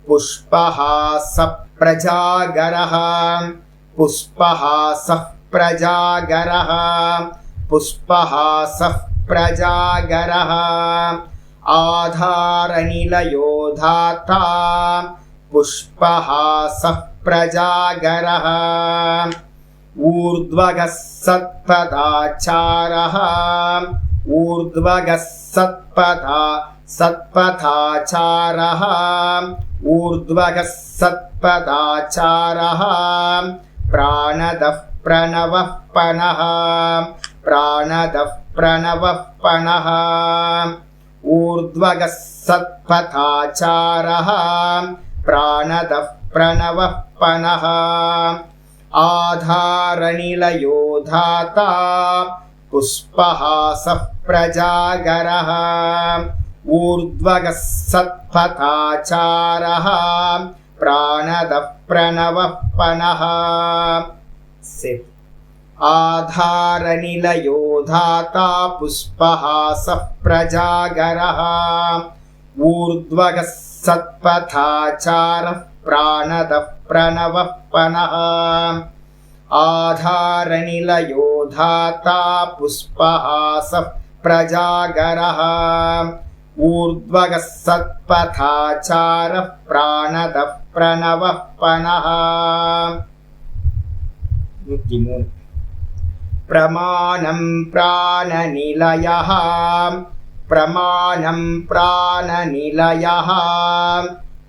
पुष्पः सप्रजागरः पुष्पः सप्रजागरः पुष्पः सप्रजागरः आधारनिलयोधाता पुष्पः सप्रजागरः ऊर्ध्वगः सत्पदाचारः ऊर्ध्वगः सत्पदाचारः ऊर्ध्वगः सत्पदाचारः प्राणदः प्रणवः पनः प्राणदः प्रणवः पनः ऊर्ध्वगः सत्पदाचारः प्राणदः प्रणवः पनः आधारनिलयोधाता पुष्पः सप्रजागरः ऊर्ध्वगः सत्पदाचारः प्राणदः प्रणवः पनः आधारनिलयोधाता पुष्पः सप्रजागरः ऊर्ध्वगः सत्पदाचारः प्राणदः प्रणवः पनः आधारनिलयोधाता पुष्पः सप्रजागरः ऊर्ध्वगः सत्पदाचारः प्राणदः प्रणवः पनः प्रमाणं प्राणनिलयः प्रमाणं प्राणनिलयः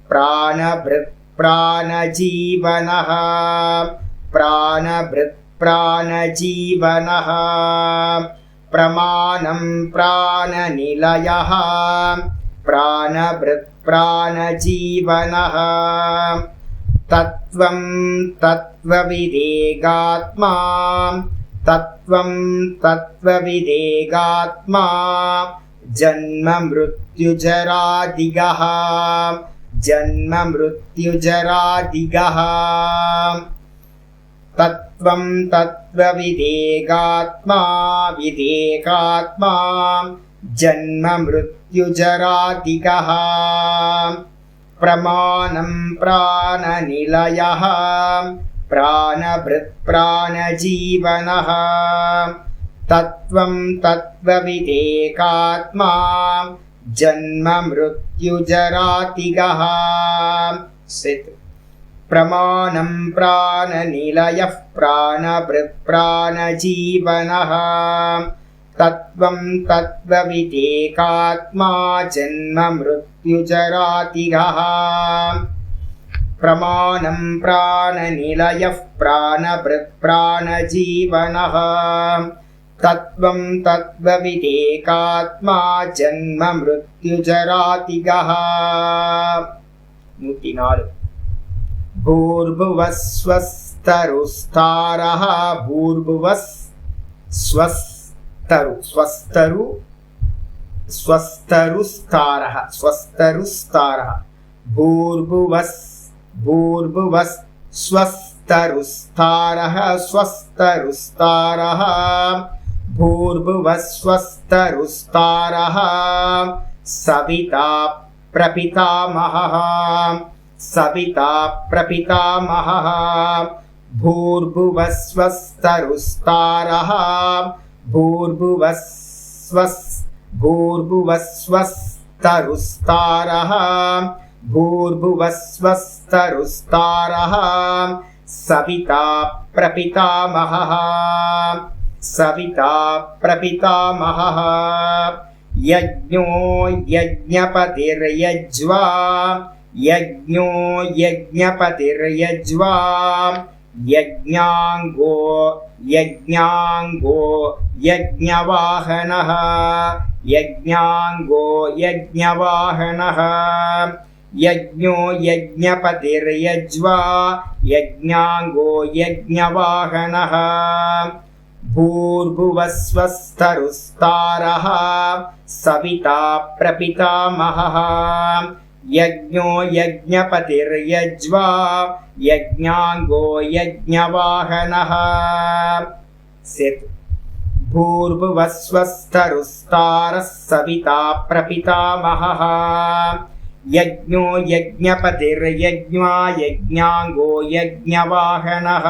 प्राणभृत् प्राणजीवनः प्राणभृत् प्राणजीवनः प्रमाणं प्राणनिलयः प्राणभृत् प्राणजीवनः तत्त्वं तत्त्वविदेगात्मा तत्त्वं तत्त्वविदेगात्मा जन्म मृत्युजरादिगः जन्म मृत्युजरादिगः तत्त्वं तत्त्वविदेगात्मा विदेकात्मा जन्म मृत्युजरादिगः प्रमाणं प्राणनिलयः प्राणभृत् प्राणजीवनः तत्त्वं तत्त्वविदेकात्मा जन्म मृत्युजरादिगः प्रमाणं प्राणनिलयः प्राणभृत् प्राणजीवनः तत्त्वं तत्त्वविदेकात्मा जन्म मृत्युजरातिगः प्रमाणं प्राणनिलयः प्राणभृत् प्राणजीवनः तत्त्वं तत्त्वविदेकात्मा जन्म मृत्युजरातिगः 104 भूर्भुवस्वस्तरुस्तारः भूर्भुवस्वस्तरुस्तारः भूर्भुवस्वस्तरुस्तारः भूर्भुवस्वस्तरुस्तारः सविता प्रपितामहः भूर्भुवस्वस्तरुस्तारः भूर्भुवस्वस्तरुस्तारः सविता प्रपितामहः यज्ञो यज्ञपतिर्यज्वा यज्ञांगो यज्ञवाहनः यज्ञो यज्ञपतिर्यज्वा यज्ञांगो यज्ञवाहनः भूर्भुवस्वस्तरुस्तारः सविता प्रपितामहः यज्ञो यज्ञपतिर्यज्वा यज्ञांगो यज्ञवाहनः भूर्भुवस्वस्तरुस्तारः सविता प्रपितामहः यज्ञो यज्ञपतिर्यज्वा यज्ञांगो यज्ञवाहनः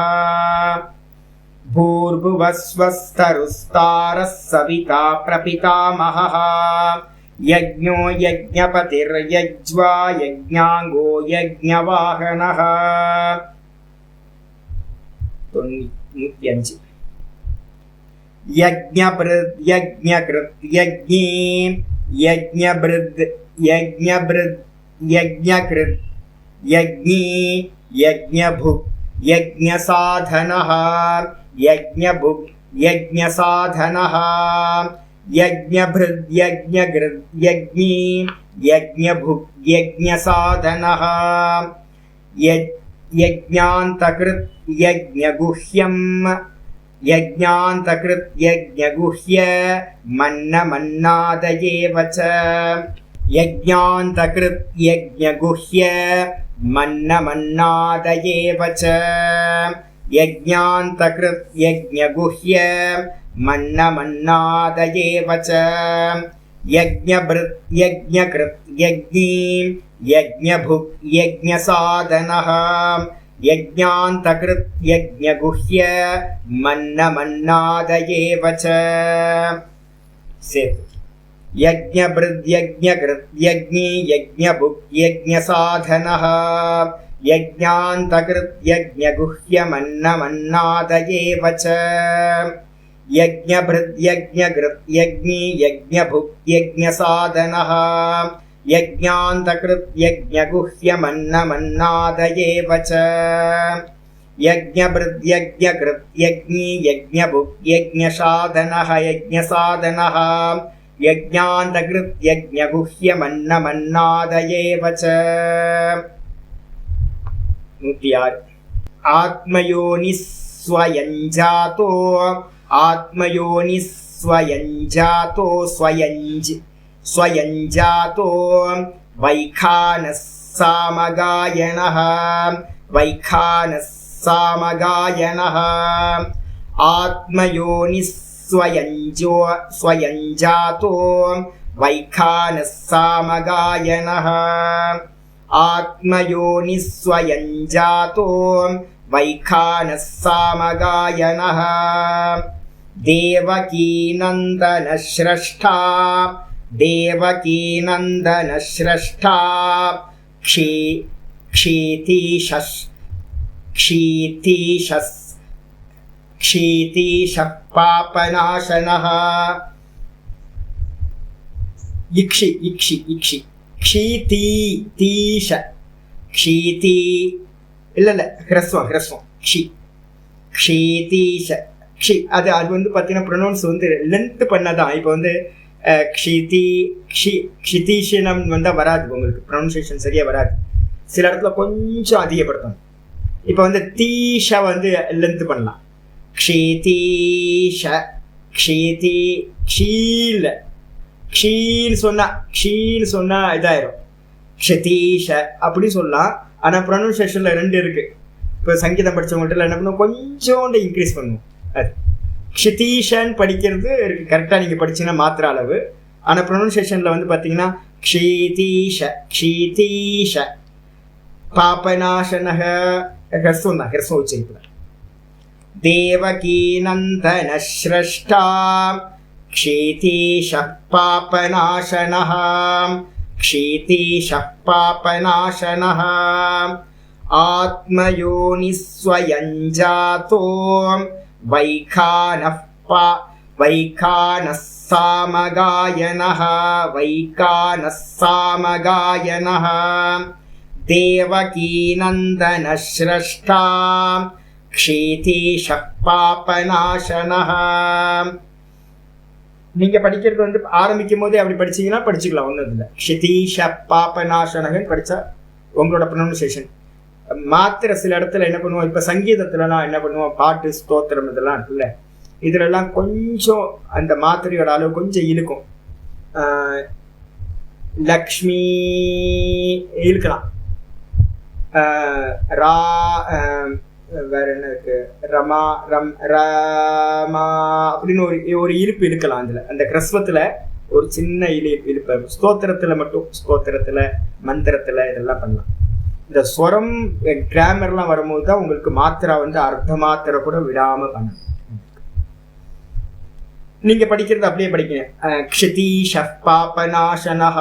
भूर्भुवस्वस्तरुस्तारः सविता प्रपितामहः यज्ञो यज्ञपतिर्यज्वा यज्ञांगो यज्ञवाहनः 95 यज्ञभृद् यज्ञकृत् यज्ञी यज्ञभृद् यज्ञकृत् यज्ञी यज्ञभुक् यज्ञसाधनः यज्ञभुक् यज्ञसाधनः यज्ञभृद् यज्ञकृत् यज्ञी यज्ञभुक् यज्ञसाधनः यज्ञान्तकृत् यज्ञगुह्यं यज्ञान्तकृत् यज्ञगुह्य मन्नमन्नादयेव च यज्ञान्तकृत् यज्ञगुह्य मन्नमन्नादयेव च यज्ञान्तकृत् यज्ञगुह्य मन्नमन्नादयेव च यज्ञभृत् यज्ञकृत् यज्ञी यज्ञभुक् यज्ञसाधनः यज्ञान्तकृत् यज्ञगुह्य मन्नमन्नादयेव च यज्ञभृद् यज्ञकृत् यज्ञी यज्ञभुक् यज्ञसाधनः यज्ञान्तकृत् यज्ञगुह्य मन्नमन्नादयेव च यज्ञभृद् यज्ञकृत् यज्ञी यज्ञभुक् यज्ञसाधनः यज्ञान्तकृत् यज्ञगुह्य मन्नमन्नादयेव च यज्ञभृद् यज्ञकृत् यज्ञी यज्ञभुक् यज्ञसाधनः यज्ञसाधनः यज्ञान्तकृत् यज्ञगुह्य मन्नमन्नादयेव च 106 आत्मयोनिस्वयं जातो वैखानः सामगायनः स्वयं जातो वैखानः सामगायनः आत्मयोनिस्वयं जातो वैखानः सामगायनः देवकीनन्दनश्रेष्ठा क्षीतीशः पापनाशनः இக்ஷி இக்ஷி இக்ஷி க்ஷீதி தீஷ க்ஷீதி இல்லை ஹ்ரஸ்வம் ஹ்ரஸ்வம் க்ஷி க்ஷீதீஷ க்ஷி அது வந்து பார்த்தீங்கன்னா ப்ரொனவுன்ஸ் வந்து லென்த் பண்ணதான். இப்போ வந்து க்ஷிதி க்ஷிதீஷனம் வந்தால் வராது, உங்களுக்கு ப்ரொனன்சியேஷன் சரியாக வராது. சில இடத்துல கொஞ்சம் அதிகப்படுத்தணும். இப்போ வந்து தீஷ வந்து லென்த் பண்ணலாம். க்ஷிதீஷ க்ஷிதி க்ஷீல க்ஷீன்னு சொன்னால் இதாயிரும். க்ஷிதீஷ அப்படி சொல்லலாம். ஆனால் ப்ரொனன்சியேஷனில் 2 இருக்குது. இப்போ சங்கீதம் படித்தவங்கள்ட்ட என்ன பண்ணுவோம், கொஞ்சோண்டு இன்க்ரீஸ் பண்ணுவோம். அது க்ஷிதீஷன்னு படிக்கிறது கரெக்டாக நீங்கள் படிச்சிங்கன்னா மாத்திர அளவு. ஆனால் ப்ரொனன்சியேஷனில் வந்து பார்த்தீங்கன்னா க்ஷீதீஷ க்ஷீதீஷ பாபநாசனக ஹ்ரஸ்வம் தான், ஹ்ரஸ்வம் உச்சரிப்பு. தேவகீநந்தன ஸ்ரஷ்டா க்ஷீதீஷ பாபநாசனஹ க்ஷீதீஷ பாபநாசனஹ ஆத்மயோனிஸ்வயஞ்சாதோ வைகானः சாமகாயனः வைகானः சாமகாயனः தேவகீநந்தன ஸ்ரஷ்டா க்ஷீதீஷ பாபநாசனஹ. நீங்க படிக்கிறது வந்து ஆரம்பிக்கும் போதே அப்படி படிச்சீங்கன்னா படிச்சுக்கலாம், ஒன்றும் இல்லை. க்ஷிதீஷ பாபநாசனகன்னு படிச்சா உங்களோட ப்ரொனன்சியேஷன் மாத்திர. சில இடத்துல என்ன பண்ணுவோம், இப்போ சங்கீதத்துலலாம் என்ன பண்ணுவோம், பாட்டு ஸ்தோத்திரம் இதெல்லாம் இருக்குல்ல, இதுலலாம் கொஞ்சம் அந்த மாத்திரையோட அளவு கொஞ்சம் இழுக்கும். லக்ஷ்மி இழுக்கலாம், ரா வேற என்ன இருக்கு, ரமா ரமா அப்படின்னு ஒரு இழுப்பு இழுக்கலாம். அதில் அந்த கிரஸ்வத்தில் ஒரு சின்ன இழுப்பு. ஸ்தோத்திரத்தில் மட்டும், ஸ்தோத்திரத்தில் மந்திரத்தில் இதெல்லாம் பண்ணலாம். இந்த ஸ்வரம் கிராமர்லாம் வரும்போது தான் உங்களுக்கு மாத்திரா வந்து அர்த்த மாத்திரை கூட விடாமல் பண்ணணும். நீங்க படிக்கிறது அப்படியே படிக்கணும். க்ஷிதீஷ பாபநாசனஹ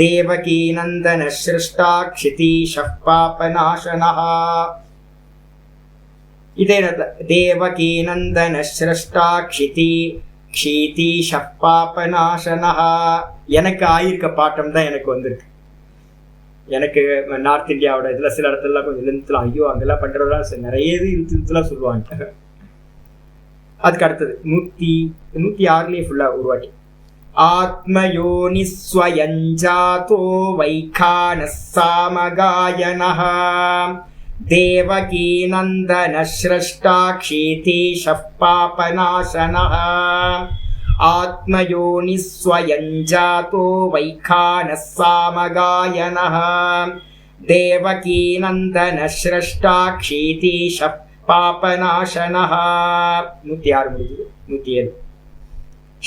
தேவகீநந்தன ஸ்ரஷ்டா க்ஷிதீஷ பாபநாசனஹ. இதே தேவகீநந்தன ஸ்ரஷ்டா க்ஷிதீஷ பாபநாசனஹ. எனக்கு ஆயிருக்க பாட்டம் தான் எனக்கு வந்திருக்கு. எனக்கு நார்த் இந்தியாவோட இதில் சில இடத்துலலாம் கொஞ்சம் இழுத்துலாம், ஐயோ அங்கெல்லாம் பண்ணுறதுலாம் நிறைய இழுத்துலாம் சொல்லுவாங்க. அதுக்கு அடுத்தது 106 ஃபுல்லாக ஒரு வாட்டி. ஆத்மயோனிஸ்வயஞ்சாதோ வைகானः சாமகாயனः தேவகீநந்தன ஸ்ரஷ்டா க்ஷீதீஷ பாபநாசனஹ ஆத்மயோனிஸ்வயஞ்சாதோ வைகானः சாமகாயனः தேவகீநந்தன ஸ்ரஷ்டா க்ஷீதீஷ பாபநாசனஹ. 106 முடிஞ்சது. 107.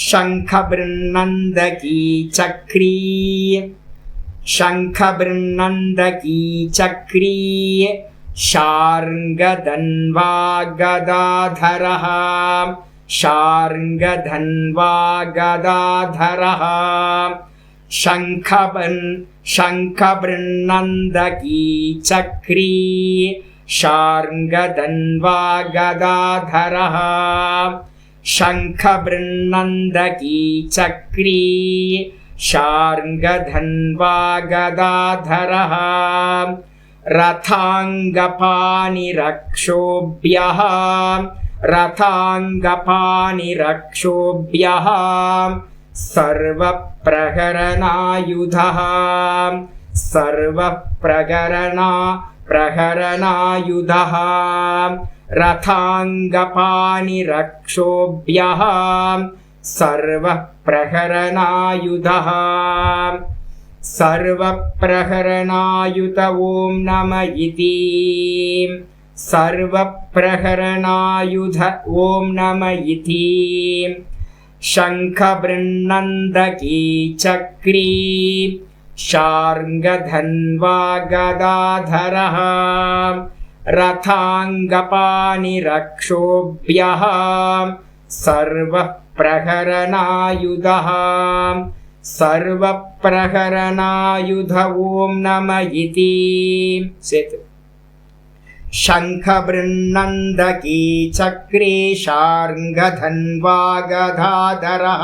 शङ्खबृन्नन्दकी चक्री शङ्खबृन्नन्दकी चक्री शार्ङ्गधन्वा गदाधरः शार्ङ्गधन्वा गदाधरः शङ्खबृन्नन्दकी चक्री शार्ङ्गधन्वा गदाधरः शङ्खबृन्नन्दकी चक्री शार्ङ्गधन्वा गदाधरः रथाङ्गपाणिरक्षोभ्यः रथाङ्गपाणिरक्षोभ्यः सर्वप्रहरणायुधः प्रहरणायुधः रथाङ्गपाणिरक्षोभ्यः सर्वप्रहरणायुधः सर्वप्रहरणायुध ॐ नम इति सर्वप्रहरणायुध ॐ नम इति शङ्खबृन्नन्दकी चक्री शार्ङ्गधन्वा गदाधरः रथाङ्गपाणिरक्षोभ्यः सर्वप्रहरणायुधः सर्वप्रहरणायुध ॐ नम इति शङ्खबृन्नन्दकी चक्रे शार्ङ्गधन्वा गदाधरः